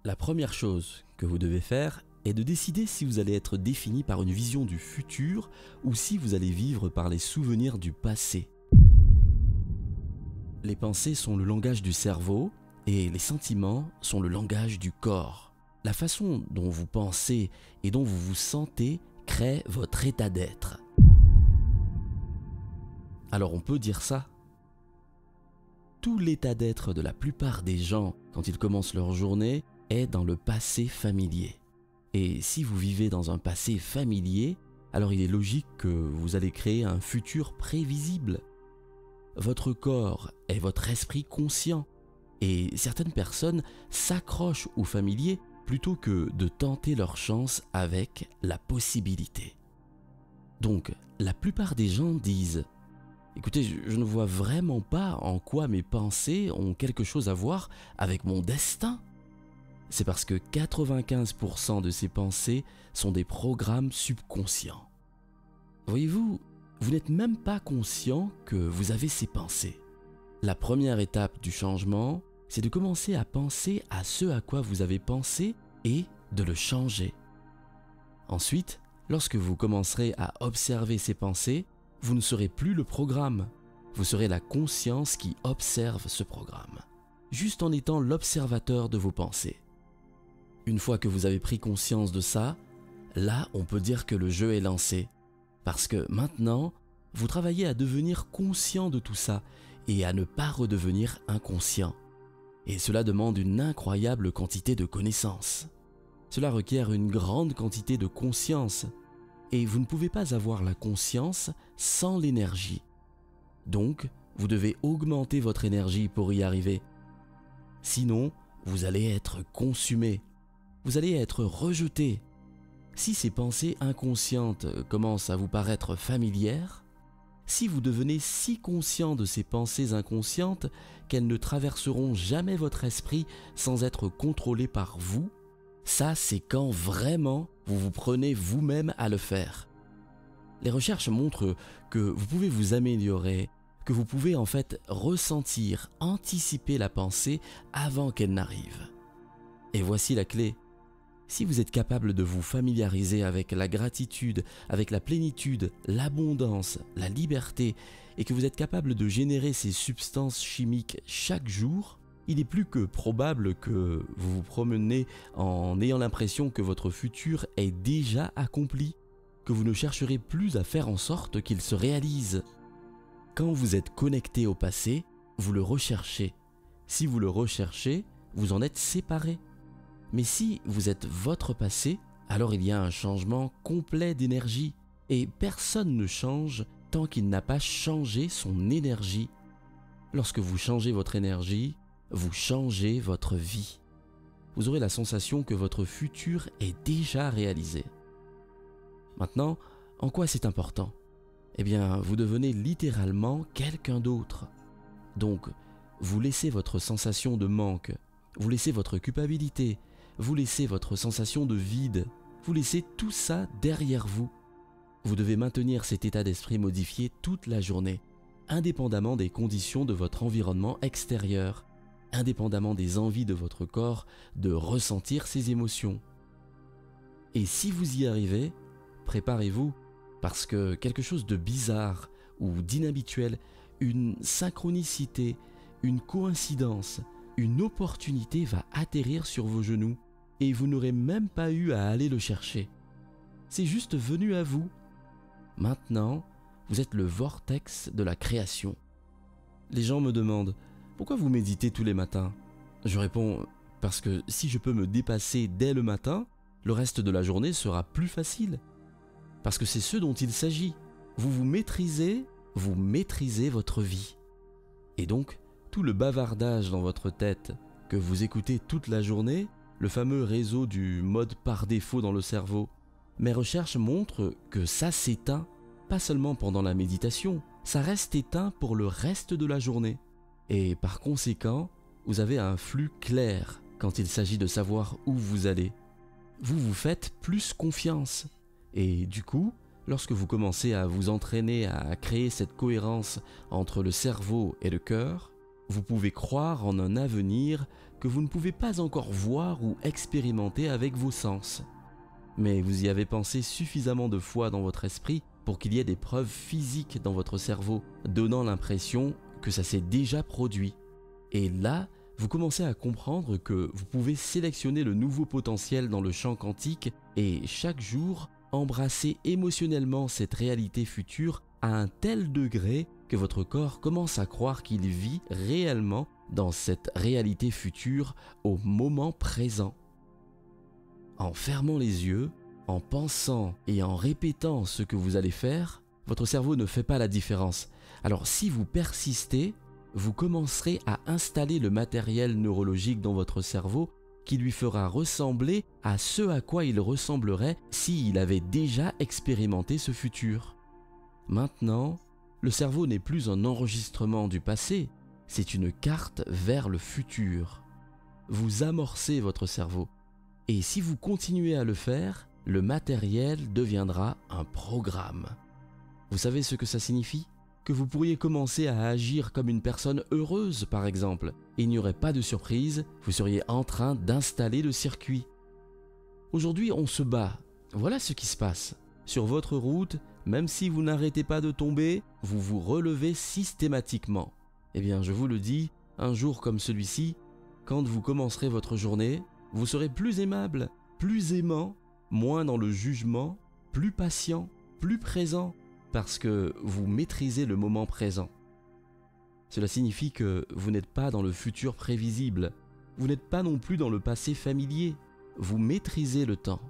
La première chose que vous devez faire est de décider si vous allez être défini par une vision du futur ou si vous allez vivre par les souvenirs du passé. Les pensées sont le langage du cerveau et les sentiments sont le langage du corps. La façon dont vous pensez et dont vous vous sentez crée votre état d'être. Alors on peut dire ça. Tout l'état d'être de la plupart des gens quand ils commencent leur journée est dans le passé familier. Et si vous vivez dans un passé familier, alors il est logique que vous allez créer un futur prévisible. Votre corps est votre esprit conscient et certaines personnes s'accrochent au familier plutôt que de tenter leur chance avec la possibilité. Donc, la plupart des gens disent « Écoutez, je ne vois vraiment pas en quoi mes pensées ont quelque chose à voir avec mon destin. » C'est parce que 95% de ces pensées sont des programmes subconscients. Voyez-vous, vous n'êtes même pas conscient que vous avez ces pensées. La première étape du changement, c'est de commencer à penser à ce à quoi vous avez pensé et de le changer. Ensuite, lorsque vous commencerez à observer ces pensées, vous ne serez plus le programme, vous serez la conscience qui observe ce programme, juste en étant l'observateur de vos pensées. Une fois que vous avez pris conscience de ça, là on peut dire que le jeu est lancé, parce que maintenant, vous travaillez à devenir conscient de tout ça et à ne pas redevenir inconscient. Et cela demande une incroyable quantité de connaissances. Cela requiert une grande quantité de conscience. Et vous ne pouvez pas avoir la conscience sans l'énergie. Donc, vous devez augmenter votre énergie pour y arriver. Sinon, vous allez être consumé. Vous allez être rejeté. Si ces pensées inconscientes commencent à vous paraître familières, si vous devenez si conscient de ces pensées inconscientes qu'elles ne traverseront jamais votre esprit sans être contrôlées par vous, ça c'est quand vraiment vous vous prenez vous-même à le faire. Les recherches montrent que vous pouvez vous améliorer, que vous pouvez en fait ressentir, anticiper la pensée avant qu'elle n'arrive. Et voici la clé. Si vous êtes capable de vous familiariser avec la gratitude, avec la plénitude, l'abondance, la liberté, et que vous êtes capable de générer ces substances chimiques chaque jour, il est plus que probable que vous vous promenez en ayant l'impression que votre futur est déjà accompli, que vous ne chercherez plus à faire en sorte qu'il se réalise. Quand vous êtes connecté au passé, vous le recherchez. Si vous le recherchez, vous en êtes séparé. Mais si vous êtes votre passé, alors il y a un changement complet d'énergie. Et personne ne change tant qu'il n'a pas changé son énergie. Lorsque vous changez votre énergie, vous changez votre vie. Vous aurez la sensation que votre futur est déjà réalisé. Maintenant, en quoi c'est important ? Eh bien, vous devenez littéralement quelqu'un d'autre. Donc, vous laissez votre sensation de manque, vous laissez votre culpabilité, vous laissez votre sensation de vide, vous laissez tout ça derrière vous. Vous devez maintenir cet état d'esprit modifié toute la journée, indépendamment des conditions de votre environnement extérieur, indépendamment des envies de votre corps de ressentir ces émotions. Et si vous y arrivez, préparez-vous, parce que quelque chose de bizarre ou d'inhabituel, une synchronicité, une coïncidence, une opportunité va atterrir sur vos genoux et vous n'aurez même pas eu à aller le chercher. C'est juste venu à vous. Maintenant, vous êtes le vortex de la création. Les gens me demandent « Pourquoi vous méditez tous les matins ?» Je réponds « Parce que si je peux me dépasser dès le matin, le reste de la journée sera plus facile. » Parce que c'est ce dont il s'agit. Vous maîtrisez votre vie. Et donc, tout le bavardage dans votre tête que vous écoutez toute la journée, le fameux réseau du mode par défaut dans le cerveau, mes recherches montrent que ça s'éteint, pas seulement pendant la méditation, ça reste éteint pour le reste de la journée. Et par conséquent, vous avez un flux clair quand il s'agit de savoir où vous allez. Vous vous faites plus confiance. Et du coup, lorsque vous commencez à vous entraîner à créer cette cohérence entre le cerveau et le cœur, vous pouvez croire en un avenir que vous ne pouvez pas encore voir ou expérimenter avec vos sens. Mais vous y avez pensé suffisamment de fois dans votre esprit pour qu'il y ait des preuves physiques dans votre cerveau, donnant l'impression que ça s'est déjà produit. Et là, vous commencez à comprendre que vous pouvez sélectionner le nouveau potentiel dans le champ quantique et chaque jour embrasser émotionnellement cette réalité future à un tel degré que votre corps commence à croire qu'il vit réellement dans cette réalité future au moment présent. En fermant les yeux, en pensant et en répétant ce que vous allez faire, votre cerveau ne fait pas la différence. Alors si vous persistez, vous commencerez à installer le matériel neurologique dans votre cerveau qui lui fera ressembler à ce à quoi il ressemblerait s'il avait déjà expérimenté ce futur. Maintenant, le cerveau n'est plus un enregistrement du passé, c'est une carte vers le futur. Vous amorcez votre cerveau. Et si vous continuez à le faire, le matériel deviendra un programme. Vous savez ce que ça signifie ? Que vous pourriez commencer à agir comme une personne heureuse, par exemple. Il n'y aurait pas de surprise, vous seriez en train d'installer le circuit. Aujourd'hui, on se bat. Voilà ce qui se passe. Sur votre route, même si vous n'arrêtez pas de tomber, vous vous relevez systématiquement. Eh bien, je vous le dis, un jour comme celui-ci, quand vous commencerez votre journée, vous serez plus aimable, plus aimant, moins dans le jugement, plus patient, plus présent, parce que vous maîtrisez le moment présent. Cela signifie que vous n'êtes pas dans le futur prévisible, vous n'êtes pas non plus dans le passé familier, vous maîtrisez le temps.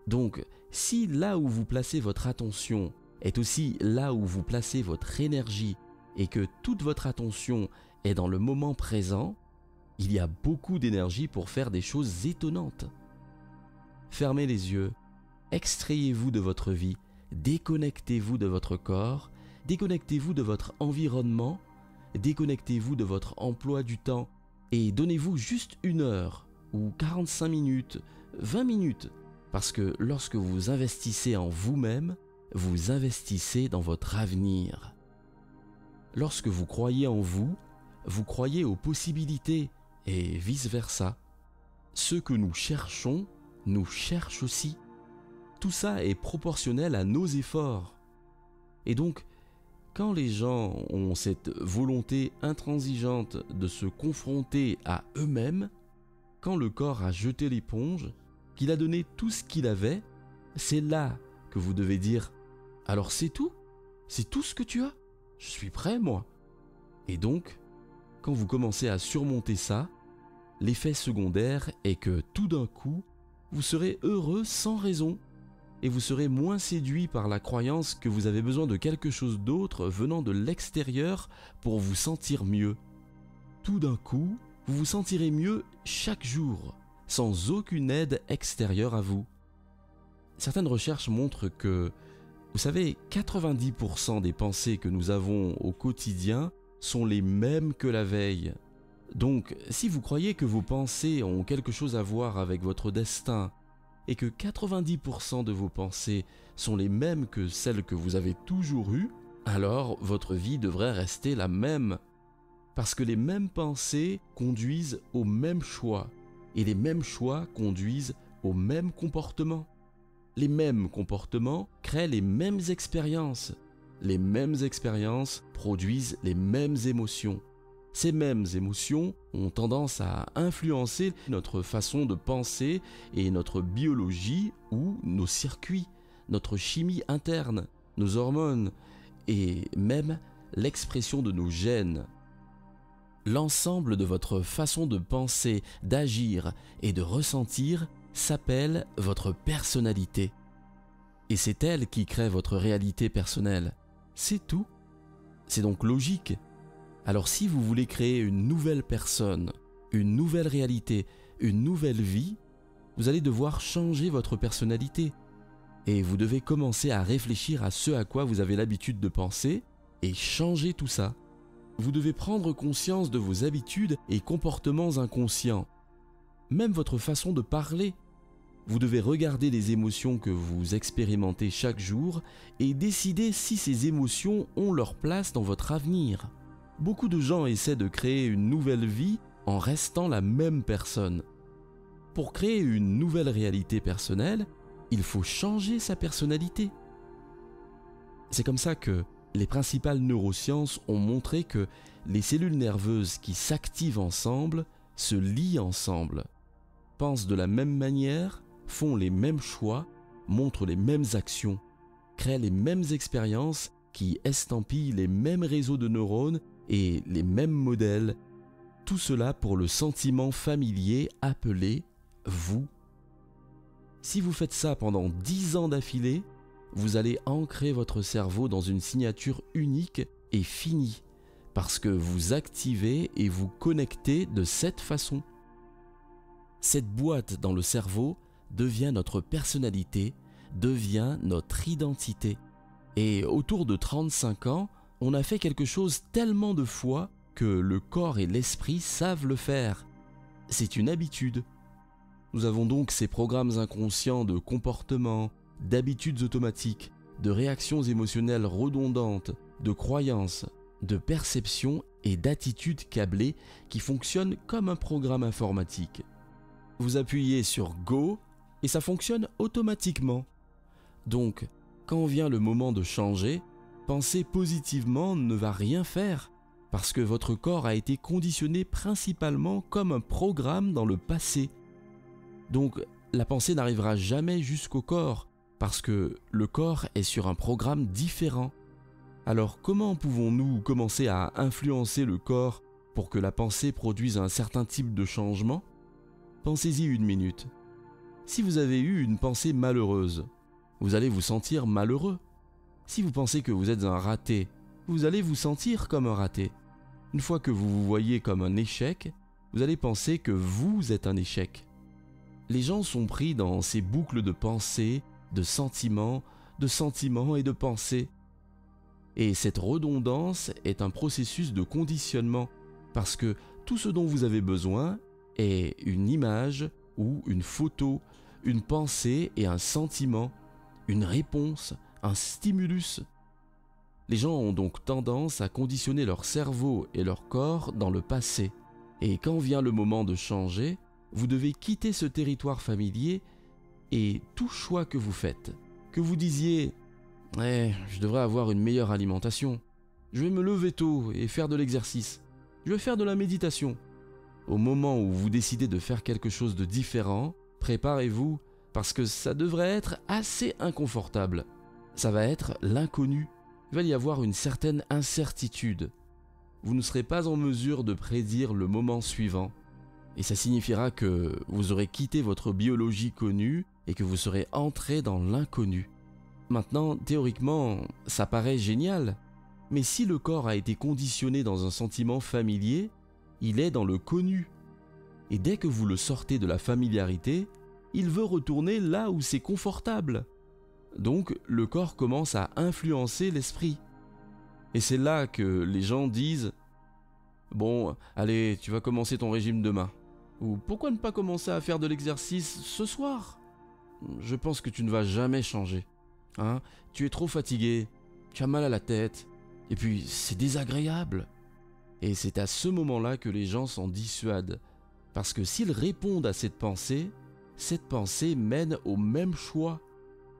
Donc, si là où vous placez votre attention est aussi là où vous placez votre énergie et que toute votre attention est dans le moment présent, il y a beaucoup d'énergie pour faire des choses étonnantes. Fermez les yeux, extrayez-vous de votre vie, déconnectez-vous de votre corps, déconnectez-vous de votre environnement, déconnectez-vous de votre emploi du temps et donnez-vous juste 1 heure ou 45 minutes, 20 minutes, parce que lorsque vous investissez en vous-même, vous investissez dans votre avenir. Lorsque vous croyez en vous, vous croyez aux possibilités et vice-versa. Ce que nous cherchons nous cherche aussi. Tout ça est proportionnel à nos efforts. Et donc, quand les gens ont cette volonté intransigeante de se confronter à eux-mêmes, quand le corps a jeté l'éponge, qu'il a donné tout ce qu'il avait, c'est là que vous devez dire « Alors c'est tout ? C'est tout ce que tu as ? Je suis prêt, moi !» Et donc, quand vous commencez à surmonter ça, l'effet secondaire est que tout d'un coup, vous serez heureux sans raison et vous serez moins séduit par la croyance que vous avez besoin de quelque chose d'autre venant de l'extérieur pour vous sentir mieux. Tout d'un coup, vous vous sentirez mieux chaque jour, sans aucune aide extérieure à vous. Certaines recherches montrent que, vous savez, 90% des pensées que nous avons au quotidien sont les mêmes que la veille. Donc, si vous croyez que vos pensées ont quelque chose à voir avec votre destin et que 90% de vos pensées sont les mêmes que celles que vous avez toujours eues, alors votre vie devrait rester la même. Parce que les mêmes pensées conduisent aux mêmes choix et les mêmes choix conduisent aux mêmes comportements. Les mêmes comportements créent les mêmes expériences. Les mêmes expériences produisent les mêmes émotions. Ces mêmes émotions ont tendance à influencer notre façon de penser et notre biologie ou nos circuits, notre chimie interne, nos hormones et même l'expression de nos gènes. L'ensemble de votre façon de penser, d'agir et de ressentir s'appelle votre personnalité. Et c'est elle qui crée votre réalité personnelle. C'est tout. C'est donc logique. Alors si vous voulez créer une nouvelle personne, une nouvelle réalité, une nouvelle vie, vous allez devoir changer votre personnalité. Et vous devez commencer à réfléchir à ce à quoi vous avez l'habitude de penser et changer tout ça. Vous devez prendre conscience de vos habitudes et comportements inconscients. Même votre façon de parler. Vous devez regarder les émotions que vous expérimentez chaque jour et décider si ces émotions ont leur place dans votre avenir. Beaucoup de gens essaient de créer une nouvelle vie en restant la même personne. Pour créer une nouvelle réalité personnelle, il faut changer sa personnalité. C'est comme ça que les principales neurosciences ont montré que les cellules nerveuses qui s'activent ensemble se lient ensemble, pensent de la même manière, font les mêmes choix, montrent les mêmes actions, créent les mêmes expériences qui estampillent les mêmes réseaux de neurones et les mêmes modèles. Tout cela pour le sentiment familier appelé « vous ». Si vous faites ça pendant 10 ans d'affilée, vous allez ancrer votre cerveau dans une signature unique et finie, parce que vous activez et vous connectez de cette façon. Cette boîte dans le cerveau devient notre personnalité, devient notre identité. Et autour de 35 ans, on a fait quelque chose tellement de fois que le corps et l'esprit savent le faire. C'est une habitude. Nous avons donc ces programmes inconscients de comportement, d'habitudes automatiques, de réactions émotionnelles redondantes, de croyances, de perceptions et d'attitudes câblées qui fonctionnent comme un programme informatique. Vous appuyez sur Go et ça fonctionne automatiquement. Donc, quand vient le moment de changer, penser positivement ne va rien faire parce que votre corps a été conditionné principalement comme un programme dans le passé. Donc, la pensée n'arrivera jamais jusqu'au corps parce que le corps est sur un programme différent. Alors, comment pouvons-nous commencer à influencer le corps pour que la pensée produise un certain type de changement ? Pensez-y une minute. Si vous avez eu une pensée malheureuse, vous allez vous sentir malheureux. Si vous pensez que vous êtes un raté, vous allez vous sentir comme un raté. Une fois que vous vous voyez comme un échec, vous allez penser que vous êtes un échec. Les gens sont pris dans ces boucles de pensées, de sentiments et de pensées. Et cette redondance est un processus de conditionnement parce que tout ce dont vous avez besoin est une image ou une photo, une pensée et un sentiment, une réponse, un stimulus. Les gens ont donc tendance à conditionner leur cerveau et leur corps dans le passé. Et quand vient le moment de changer, vous devez quitter ce territoire familier et tout choix que vous faites, que vous disiez « je devrais avoir une meilleure alimentation, je vais me lever tôt et faire de l'exercice, je vais faire de la méditation ». Au moment où vous décidez de faire quelque chose de différent, préparez-vous parce que ça devrait être assez inconfortable. Ça va être l'inconnu. Il va y avoir une certaine incertitude. Vous ne serez pas en mesure de prédire le moment suivant. Et ça signifiera que vous aurez quitté votre biologie connue et que vous serez entré dans l'inconnu. Maintenant, théoriquement, ça paraît génial. Mais si le corps a été conditionné dans un sentiment familier, il est dans le connu. Et dès que vous le sortez de la familiarité, il veut retourner là où c'est confortable. Donc, le corps commence à influencer l'esprit. Et c'est là que les gens disent « Bon, allez, tu vas commencer ton régime demain. » Ou « Pourquoi ne pas commencer à faire de l'exercice ce soir ? Je pense que tu ne vas jamais changer. Hein ? Tu es trop fatigué, tu as mal à la tête, et puis c'est désagréable. » Et c'est à ce moment-là que les gens s'en dissuadent. Parce que s'ils répondent à cette pensée mène au même choix,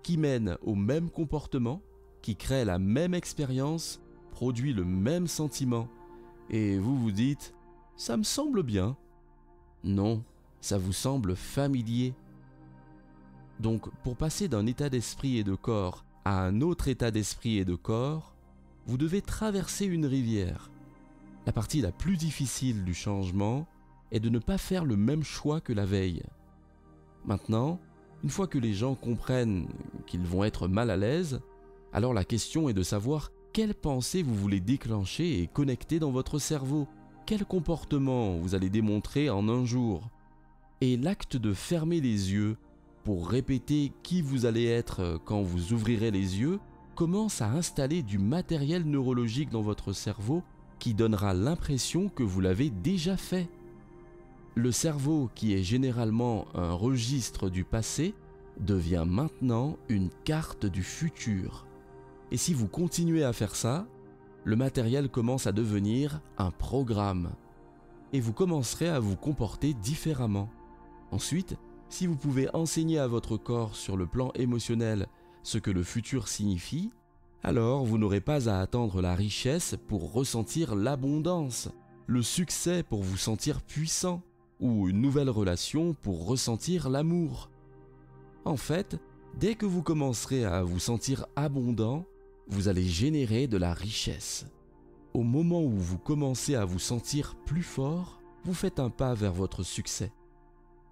qui mène au même comportement, qui crée la même expérience, produit le même sentiment. Et vous vous dites « ça me semble bien ». Non, ça vous semble familier. Donc, pour passer d'un état d'esprit et de corps à un autre état d'esprit et de corps, vous devez traverser une rivière. La partie la plus difficile du changement est de ne pas faire le même choix que la veille. Maintenant, une fois que les gens comprennent qu'ils vont être mal à l'aise, alors la question est de savoir quelle pensée vous voulez déclencher et connecter dans votre cerveau, quel comportement vous allez démontrer en un jour. Et l'acte de fermer les yeux pour répéter qui vous allez être quand vous ouvrirez les yeux commence à installer du matériel neurologique dans votre cerveau qui donnera l'impression que vous l'avez déjà fait. Le cerveau, qui est généralement un registre du passé, devient maintenant une carte du futur. Et si vous continuez à faire ça, le matériel commence à devenir un programme. et vous commencerez à vous comporter différemment. Ensuite, si vous pouvez enseigner à votre corps sur le plan émotionnel ce que le futur signifie, alors vous n'aurez pas à attendre la richesse pour ressentir l'abondance, le succès pour vous sentir puissant, ou une nouvelle relation pour ressentir l'amour. En fait, dès que vous commencerez à vous sentir abondant, vous allez générer de la richesse. Au moment où vous commencez à vous sentir plus fort, vous faites un pas vers votre succès.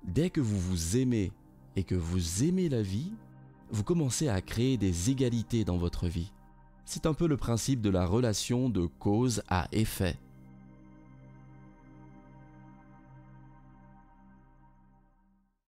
Dès que vous vous aimez et que vous aimez la vie, vous commencez à créer des égalités dans votre vie. C'est un peu le principe de la relation de cause à effet.